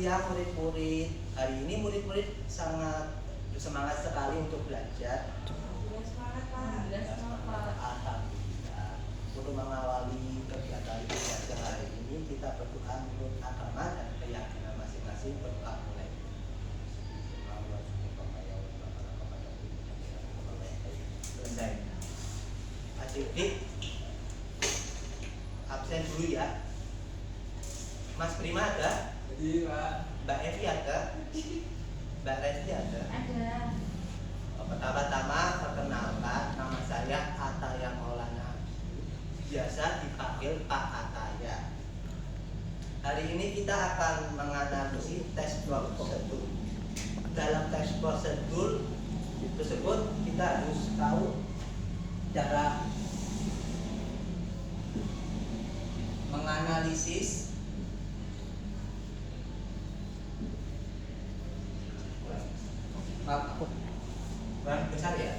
siang murid-murid. Hari ini murid-murid sangat bersemangat sekali untuk belajar. Semangat Pak. Alhamdulillah. Untuk mengawali kegiatan belajar hari ini kita berdoa menurut agama dan keyakinan masing-masing. Berdoa mulai. Selesai. Adik-adik absen dulu ya. Mas Prima ada? Iya. Mbak Evi ada? Mbak Resti ada? Ada. Pertama-tama perkenalkan, nama saya Ataya Maulana, biasa dipanggil Pak Ataya. Hari ini kita akan menganalisis tes prosedur. Dalam tes prosedur tersebut kita harus tahu cara menganalisis kurang besar ya?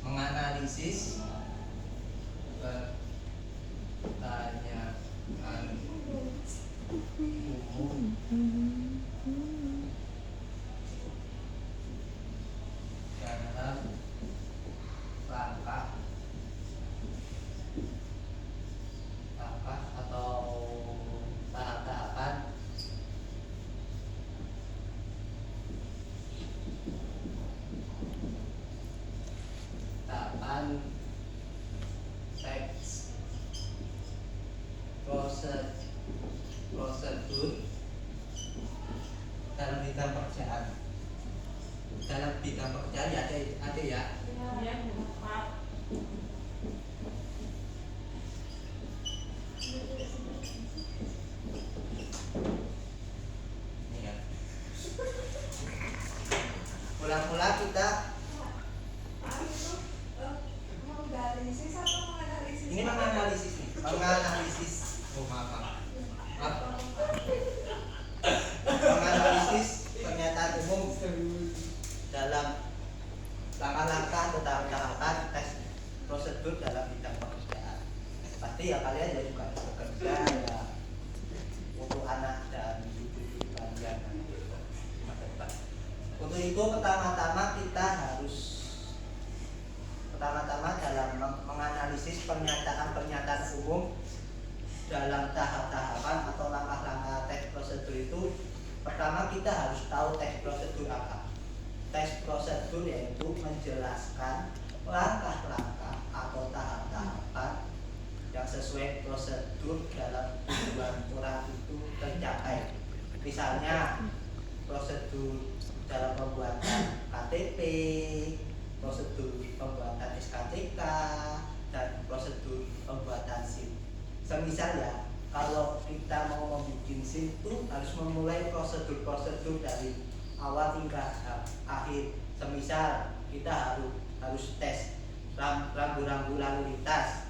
Menganalisis pertanyaan umum dalam rangka atau tahap-tahapan teks prosedur dalam bidang pekerjaan. Dalam bidang pekerjaan ya ada ya. Iya, Pak. Ini ya. Mula-mula kita Menganalisis atau menganalisis? ini menganalisis nih, menganalisis. Oh maaf. Menganalisis pernyataan umum dalam langkah-langkah atau tahapan tes prosedur dalam bidang pekerjaan. Pasti ya kalian ya juga bekerja ya untuk anak dan cucu kalian nanti masa depan. Untuk itu pertama-tama dalam menganalisis pernyataan umum dalam tahap-tahapan atau langkah-langkah tes prosedur itu, pertama kita harus tahu tes prosedur apa. Tes prosedur yaitu menjelaskan langkah-langkah atau tahap-tahapan yang sesuai prosedur dalam tujuan orang itu tercapai. Misalnya prosedur dalam pembuatan KTP, prosedur pembuatan SKCK, dan prosedur pembuatan SIM. Semisal ya, kalau kita mau membuat SIM itu harus memulai prosedur-prosedur dari awal hingga akhir. Semisal kita harus tes rambu-rambu lalu lintas.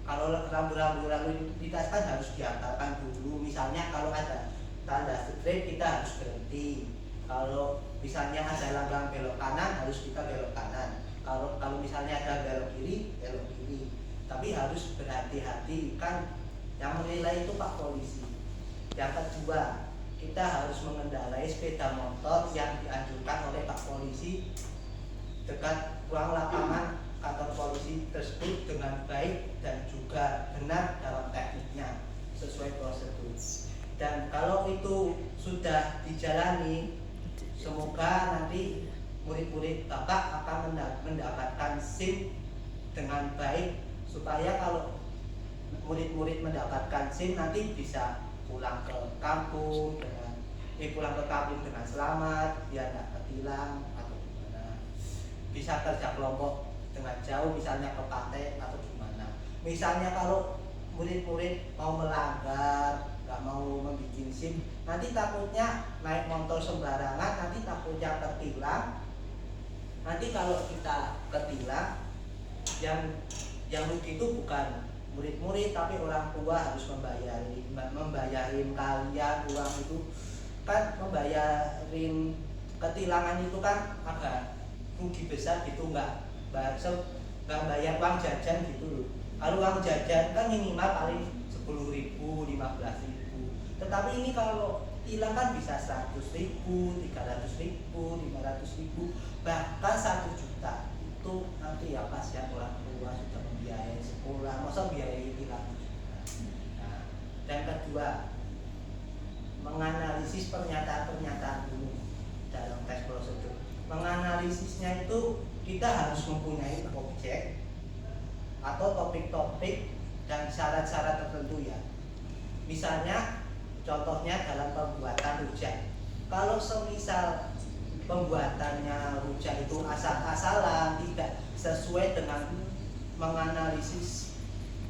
Kalau rambu-rambu lalu lintas kan harus dihafalkan dulu. Misalnya kalau ada tanda strip kita harus berhenti. Kalau misalnya ada lambang belok kanan harus kita belok kanan. Kalau misalnya ada belok kiri, belok kiri. Tapi harus berhati-hati, kan yang menilai itu Pak Polisi. Yang kedua, kita harus mengendarai sepeda motor yang dianjurkan oleh Pak Polisi dekat ruang lapangan kantor polisi tersebut dengan baik dan juga benar dalam tekniknya sesuai prosedur. Dan kalau itu sudah dijalani, semoga nanti murid-murid Bapak akan mendapatkan SIM dengan baik, supaya kalau murid-murid mendapatkan SIM nanti bisa pulang ke kampung dengan selamat, biar tidak ketilang atau gimana. Bisa kerja kelompok dengan jauh, misalnya ke pantai atau gimana. Misalnya kalau murid-murid mau melanggar, nggak mau membuat SIM, nanti takutnya naik motor sembarangan, nanti takutnya ketilang. Nanti kalau kita ketilang, yang rugi itu bukan murid-murid tapi orang tua harus membayarin kalian uang itu, kan membayarin ketilangan itu kan agak rugi besar gitu, nggak bayar uang jajan gitu loh. Kalau uang jajan kan minimal paling 10.000, 15.000. Tetapi ini kalau hilang kan bisa 100.000, 300.000, 500.000, bahkan 1 juta. Itu nanti ya kasihan orang tua sudah membiayai sekolah, masa biayai hilang. Nah, dan kedua, menganalisis pernyataan-pernyataan umum dalam tes prosedur. Menganalisisnya itu kita harus mempunyai objek atau topik-topik dan syarat-syarat tertentu ya. Misalnya contohnya dalam pembuatan rujak. Kalau semisal pembuatannya rujak itu asal-asalan, tidak sesuai dengan menganalisis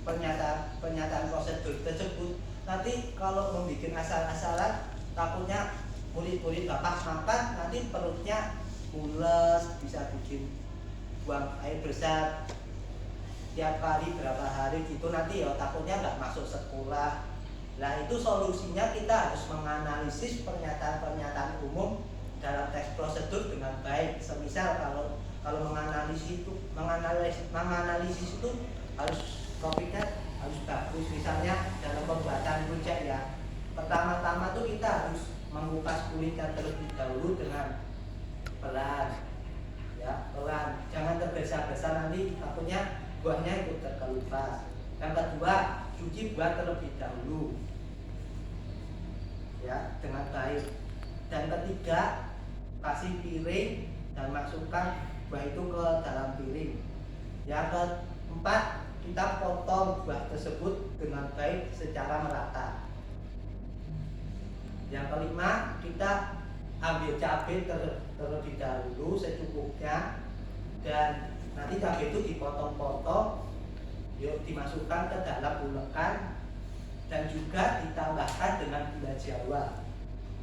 pernyataan prosedur tersebut, nanti kalau membuat asal-asalan takutnya murid-murid bapak makan nanti perutnya mules, bisa bikin buang air besar tiap kali berapa hari gitu, nanti ya takutnya nggak masuk sekolah. Nah itu solusinya kita harus menganalisis pernyataan-pernyataan umum dalam teks prosedur dengan baik. Semisal kalau menganalisis itu harus topiknya harus bagus. Misalnya dalam pembuatan rujak ya, pertama-tama tuh kita harus mengupas kulitnya terlebih dahulu dengan pelan, ya pelan. Jangan tergesa-gesa, nanti takutnya buahnya ikut terkelupas. Yang kedua, cuci buah terlebih dahulu, ya dengan baik. Dan ketiga, kasih piring dan masukkan buah itu ke dalam piring. Yang keempat, kita potong buah tersebut dengan baik secara merata. Yang kelima, kita ambil cabai terlebih dahulu secukupnya, dan nanti cabai itu dipotong-potong, yuk dimasukkan ke dalam ulekan, dan juga ditambahkan dengan gula Jawa.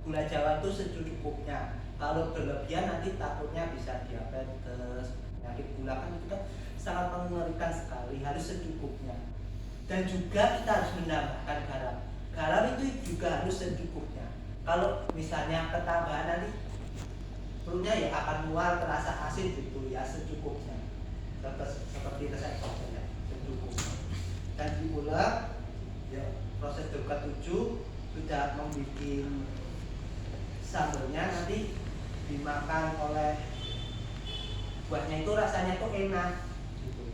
Gula Jawa itu secukupnya. Kalau berlebihan nanti takutnya bisa diabetes, penyakit gula kan itu kan sangat mengerikan sekali, harus secukupnya. Dan juga kita harus menambahkan garam. Garam itu juga harus secukupnya. Kalau misalnya ketambahan nanti perutnya ya akan mual, terasa asin gitu ya, secukupnya. Seperti resep dokternya, secukupnya. Dan diulang, ya prosedur ketujuh sudah membuat sambalnya, nanti dimakan oleh buahnya itu rasanya itu enak gitu.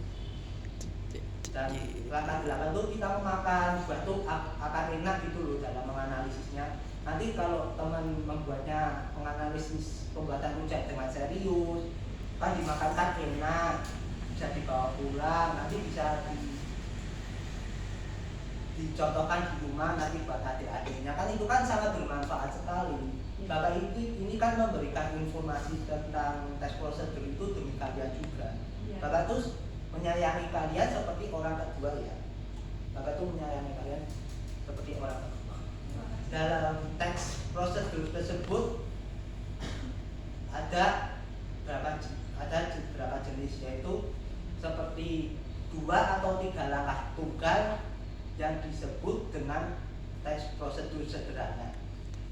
Dan langkah 8 itu kita memakan buah itu akan enak gitu loh dalam menganalisisnya. Nanti kalau teman membuatnya menganalisis pembuatan rujak dengan serius, kan dimakan kan enak, bisa dibawa pulang, nanti bisa dicontohkan di rumah nanti buat adik-adiknya, kan itu kan sangat bermanfaat sekali. Bapak ini kan memberikan informasi tentang tes prosedur itu demi kalian juga. Bapak tuh menyayangi kalian seperti orang kedua ya. Bapak tuh menyayangi kalian seperti orang kedua. Dalam teks prosedur tersebut ada beberapa jenis, yaitu seperti 2 atau 3 langkah tunggal yang disebut dengan tes prosedur sederhana,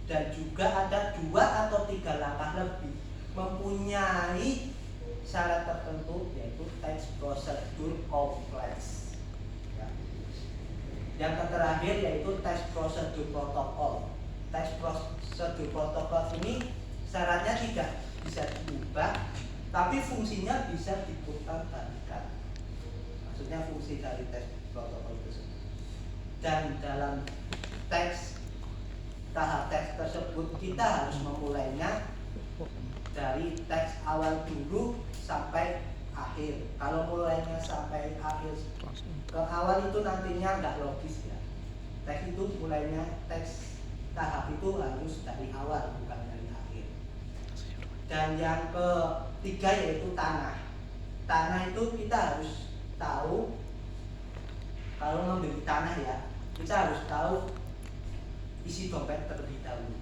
dan juga ada 2 atau 3 langkah lebih mempunyai syarat tertentu, yaitu tes prosedur kompleks. Yang terakhir yaitu tes prosedur protokol. Tes prosedur protokol ini syaratnya tidak bisa diubah, tapi fungsinya bisa diputar-balikan. Maksudnya fungsi dari tes protokol tersebut. Dan dalam tahap teks tersebut kita harus memulainya dari teks awal dulu sampai akhir. Kalau mulainya sampai akhir ke awal itu nantinya nggak logis ya. Teks itu mulainya, teks tahap itu harus dari awal bukan dari akhir. Dan yang ketiga yaitu tanah. Tanah itu kita harus tahu, kalau membeli tanah ya, kita harus tahu isi dompet terlebih dahulu.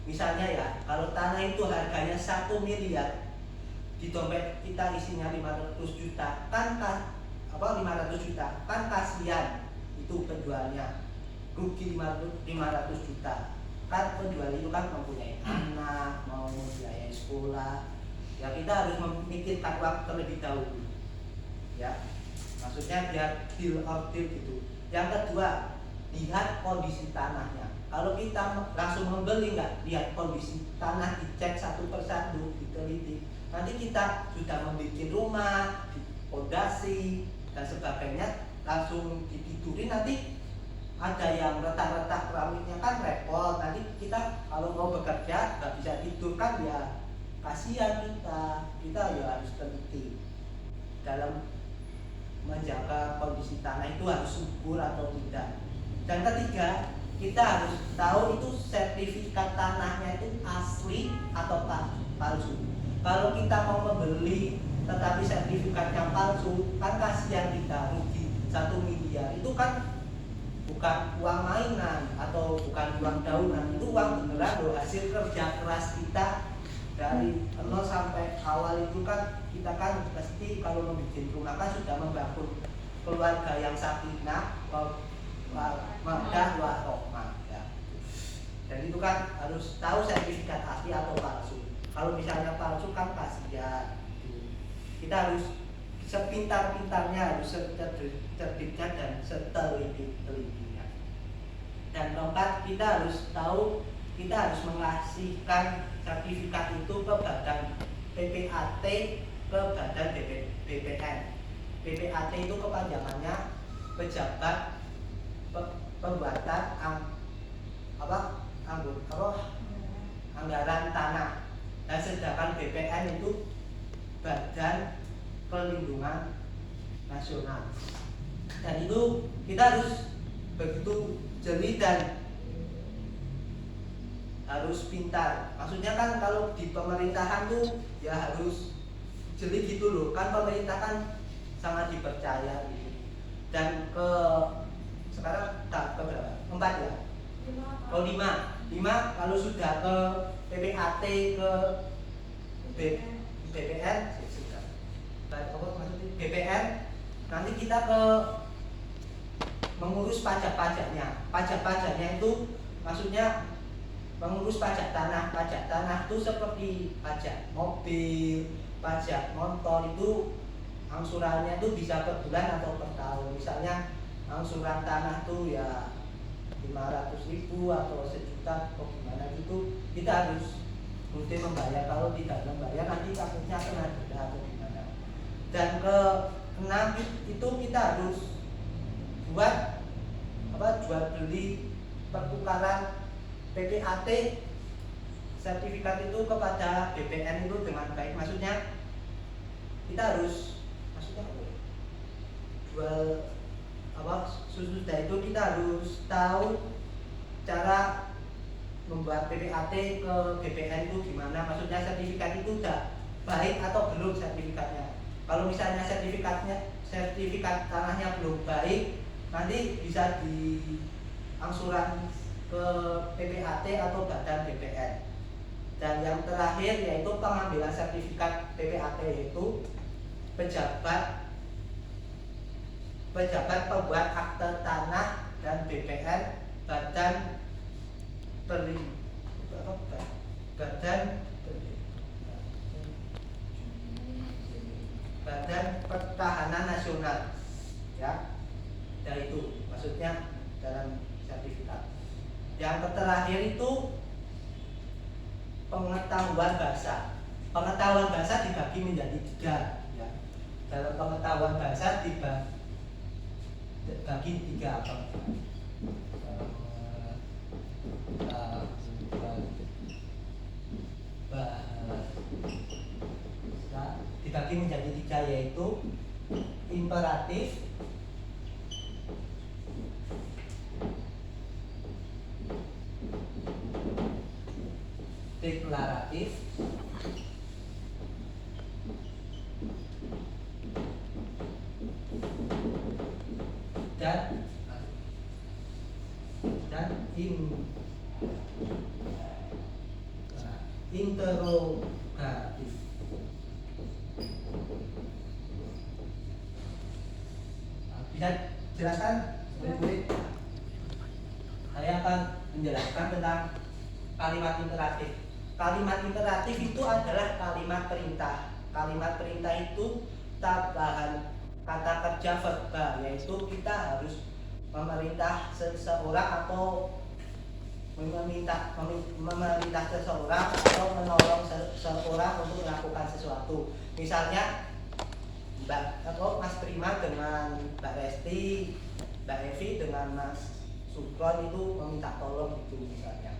Misalnya ya, kalau tanah itu harganya 1 miliar, di dompet kita isinya 500 juta, kan 500 juta, kan kasihan itu penjualnya, rugi 500 juta. kan penjual itu kan mempunyai anak, mau membiayai sekolah, ya kita harus memikirkan uang terlebih dahulu, ya. Maksudnya biar deal or deal gitu. Yang kedua, lihat kondisi tanahnya. Kalau kita langsung membeli nggak lihat kondisi tanah, dicek satu persatu, diteliti. Nanti kita sudah membuat rumah, fondasi dan sebagainya, langsung ditiduri, nanti ada yang retak-retak keramiknya kan repot. Nanti kita kalau mau bekerja nggak bisa tidur kan, ya kasihan kita ya harus teliti dalam menjaga kondisi tanah itu harus subur atau tidak. Dan ketiga, kita harus tahu itu sertifikat tanahnya itu asli atau palsu. Kalau kita mau membeli tetapi sertifikatnya palsu, kan kasihan kita, rugi 1 miliar. Itu kan bukan uang mainan atau bukan uang daunan, itu uang beneran loh, hasil kerja keras kita dari nol sampai awal. Itu kan kita kan pasti kalau membuat rumah kan sudah membangun keluarga yang sakinah, mawaddah warahmah, ya. Dan itu kan harus tahu sertifikat asli atau palsu. Kalau misalnya palsu kan kasihan. Kita harus sepintar-pintarnya, harus cerdik-cerdiknya dan seteliti-telitinya. Dan keempat, kita harus tahu, kita harus mengasihkan sertifikat itu ke badan PPAT, ke badan BPN. PPAT itu kepanjangannya pejabat pembuatan anggaran tanah. Dan sedangkan BPN itu Badan Perlindungan Nasional. Dan itu kita harus begitu jeli dan harus pintar. Maksudnya kan kalau di pemerintahan tuh ya harus jeli gitu loh. Kan pemerintah kan sangat dipercaya gitu. Dan sekarang tak berapa? 4 ya? 5 kalau sudah ke PPAT, ke BPN, BPN, nanti kita ke mengurus pajak-pajaknya. Pajak-pajaknya itu maksudnya mengurus pajak tanah. Pajak tanah itu seperti pajak mobil, pajak motor, itu angsurannya itu bisa per bulan atau per tahun. Misalnya angsuran tanah tuh ya 500.000 atau 1 juta atau gimana gitu, kita harus mesti membayar. Kalau tidak membayar nanti takutnya kena denda atau gimana. Dan ke-6 itu kita harus buat jual beli pertukaran PPAT sertifikat itu kepada BPN itu dengan baik. Maksudnya kita harus jual sesudah itu kita harus tahu cara membuat PPAT ke BPN itu gimana. Maksudnya sertifikat itu udah baik atau belum sertifikatnya. Kalau misalnya sertifikat tanahnya belum baik, nanti bisa diangsuran ke PPAT atau badan BPN. Dan yang terakhir yaitu pengambilan sertifikat PPAT, yaitu pejabat pembuat akte tanah dan BPN, badan Pertahanan Nasional, ya. Dan itu maksudnya dalam sertifikat. Yang terakhir itu pengetahuan bahasa. Pengetahuan bahasa dibagi menjadi 3, ya. Dalam pengetahuan bahasa dibagi 3 dibagi menjadi 3, yaitu imperatif, deklaratif, dan interrogatif. Bisa jelaskan murid-murid? Saya akan menjelaskan tentang kalimat imperatif. Kalimat imperatif itu adalah kalimat perintah. Kalimat perintah itu tambahan kata kerja verbal, yaitu kita harus memerintah seseorang atau memerintah seseorang atau menolong seseorang untuk melakukan sesuatu. Misalnya Mas Prima dengan Mbak Resti, Mbak Evi dengan Mas Sukron itu meminta tolong gitu misalnya.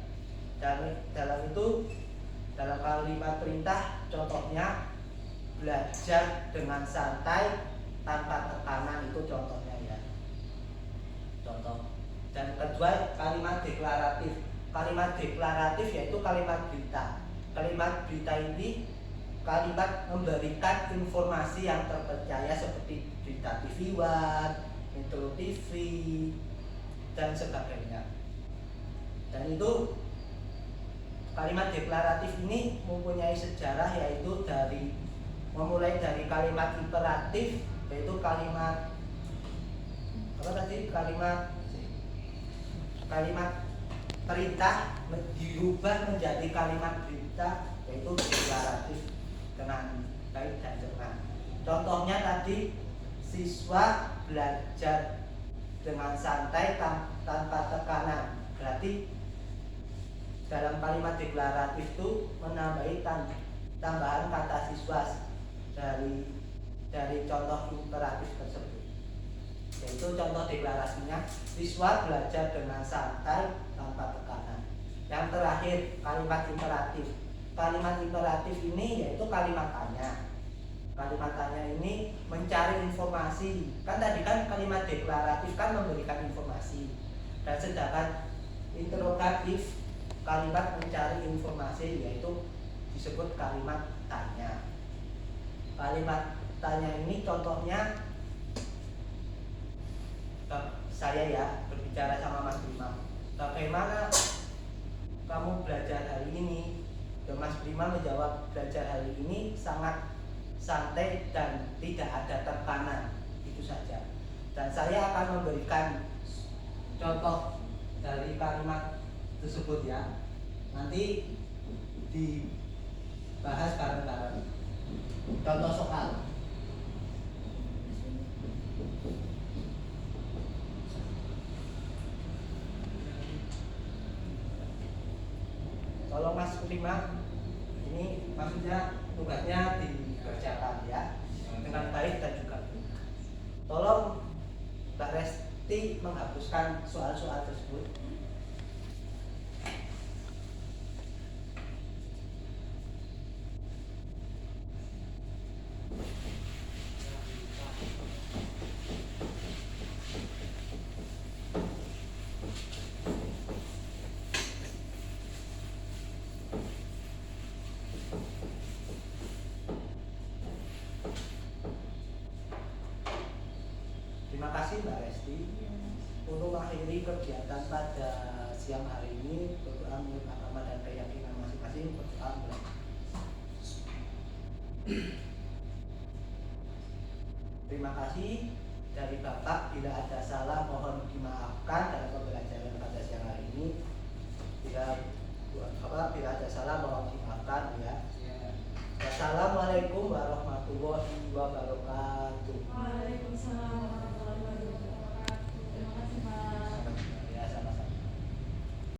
Dalam kalimat perintah contohnya belajar dengan santai tanpa tekanan, itu contohnya ya. Contoh. Dan kedua, kalimat deklaratif. Kalimat deklaratif yaitu kalimat berita. Kalimat berita ini kalimat memberikan informasi yang terpercaya seperti berita TV One, Metro TV, dan sebagainya. Dan itu kalimat deklaratif ini mempunyai sejarah, yaitu memulai dari kalimat imperatif, yaitu kalimat perintah dirubah menjadi kalimat berita, yaitu deklaratif dengan baik dan benar. Contohnya tadi, siswa belajar dengan santai tanpa tekanan. Berarti dalam kalimat deklaratif itu menambahi tambahan kata siswa dari contoh imperatif tersebut. Yaitu contoh deklarasinya, siswa belajar dengan santai tanpa tekanan. Yang terakhir, kalimat imperatif. Kalimat imperatif ini yaitu kalimat tanya. Kalimat tanya ini mencari informasi. Kan tadi kan kalimat deklaratif kan memberikan informasi. Dan sedangkan interrogatif, kalimat mencari informasi, yaitu disebut kalimat tanya. Kalimat tanya ini contohnya saya ya berbicara sama Mas Bima, bagaimana kamu belajar hari ini? Dan Mas Bima menjawab, belajar hari ini sangat santai dan tidak ada tekanan, itu saja. Dan saya akan memberikan contoh dari kalimat tersebut ya, nanti dibahas bareng-bareng. Contoh soal. Tolong Mas Prima, ini maksudnya tugasnya dikerjakan ya dengan baik dan juga benar. Tolong Mbak Resti menghapuskan soal-soal tersebut. Terima kasih Mbak Resti. Untuk mengakhiri kegiatan pada siang hari ini, berdoa menurut agama dan keyakinan masing-masing. Berdoa mulai. Terima kasih dari Bapak. Bila ada salah mohon dimaafkan dalam pembelajaran kami.